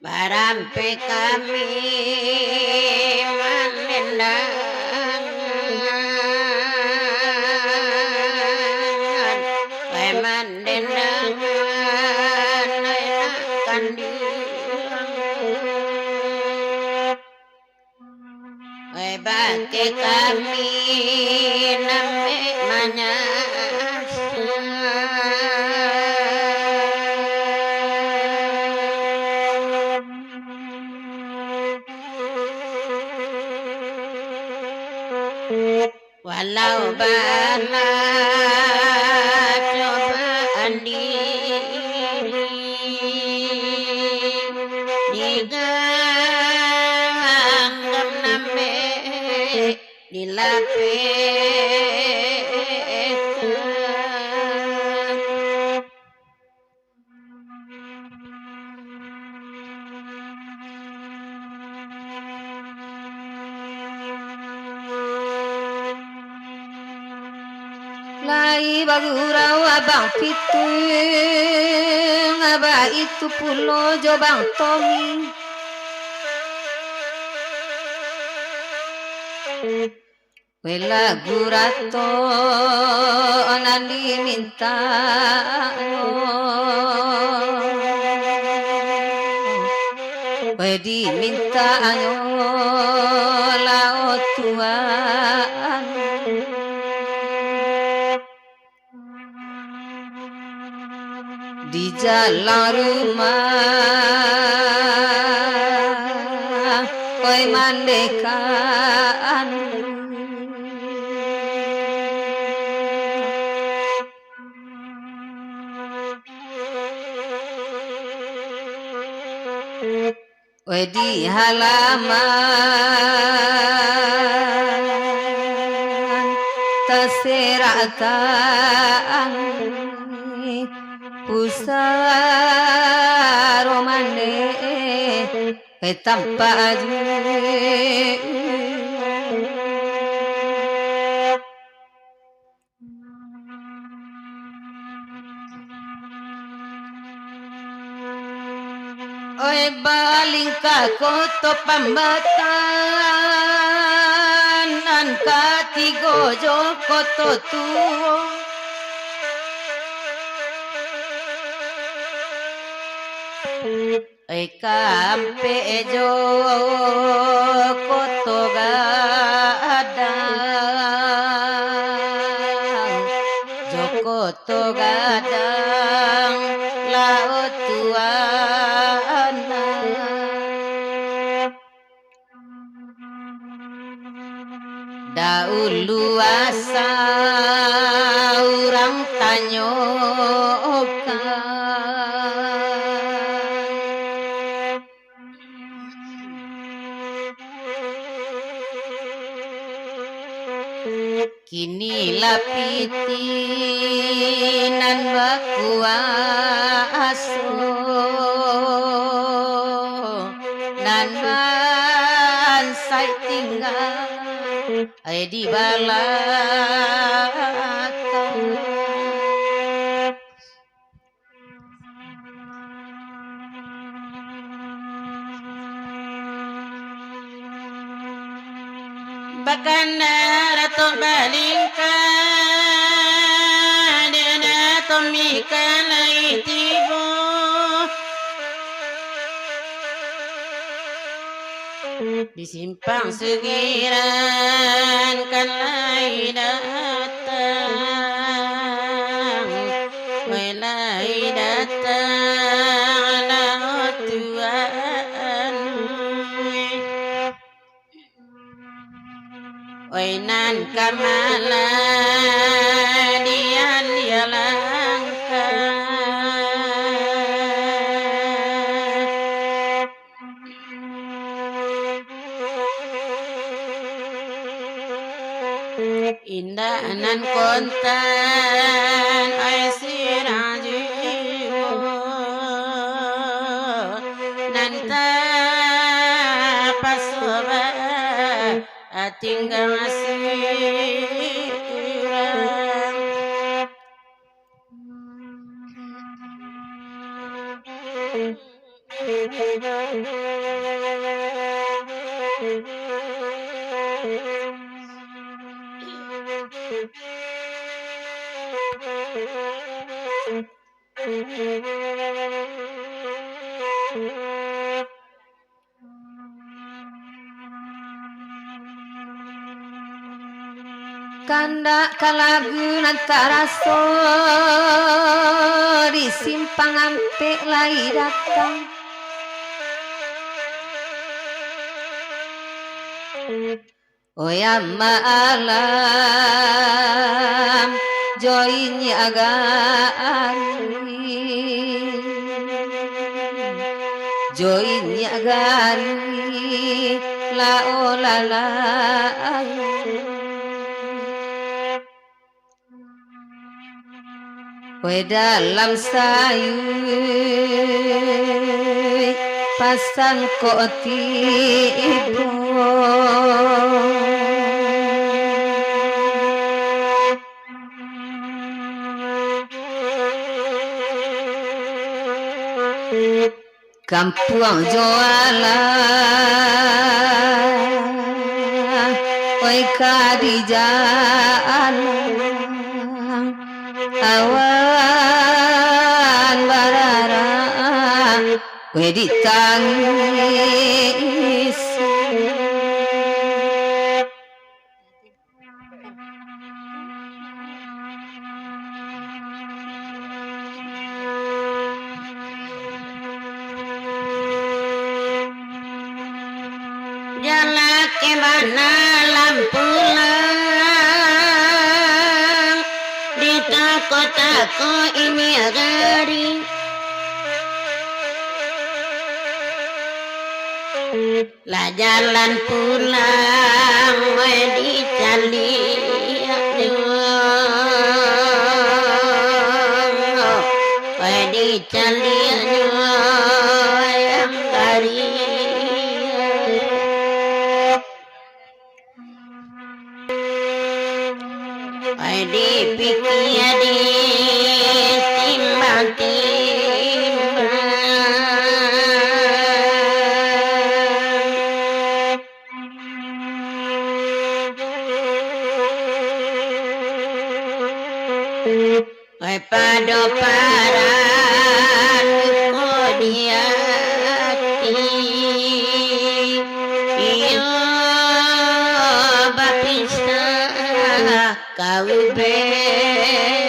Barampe kami menendang mendendangan enakan bate kami name manyas walau bala cobaan diri diganggam nambe dilapetkan lai bagurau abang pitu ngaba itu pulo jobang tomi wela gurato nandi minta wedi minta laut tuan di jalan rumah oi mandekan oi di halaman terseratan pusaro mande tanpa aju oi baling kakoto pambatan an katigo jokoto tuo kampe jo koto gadang jokoto gadang laut tuana daulu asa urang tanyokan kini lapitinan bakuaso nan bansai tinggal di balakang bakana rato balingkan dana tomika laitibo di simpang segiran kan lai datang mulai datang laut tuan nan kamala dian dia langkah indah nan kontan ai sirajiwo nan ta pasoba ingkang sirang Kanda kalagu nantaraso di simpang ampe lai datang Oyam alam joinya gari joinya gari la olala we dalam sayu pasang kotibo Kampung jualan oi kadijan awan bararang we ditangis jalan ke mana lampulang di toko-toko ini garing lah jalan pulang we dicaliak we dicaliak yang garing dipikir ditimbang-timbang pada paran kodiati iyo bapisa kau be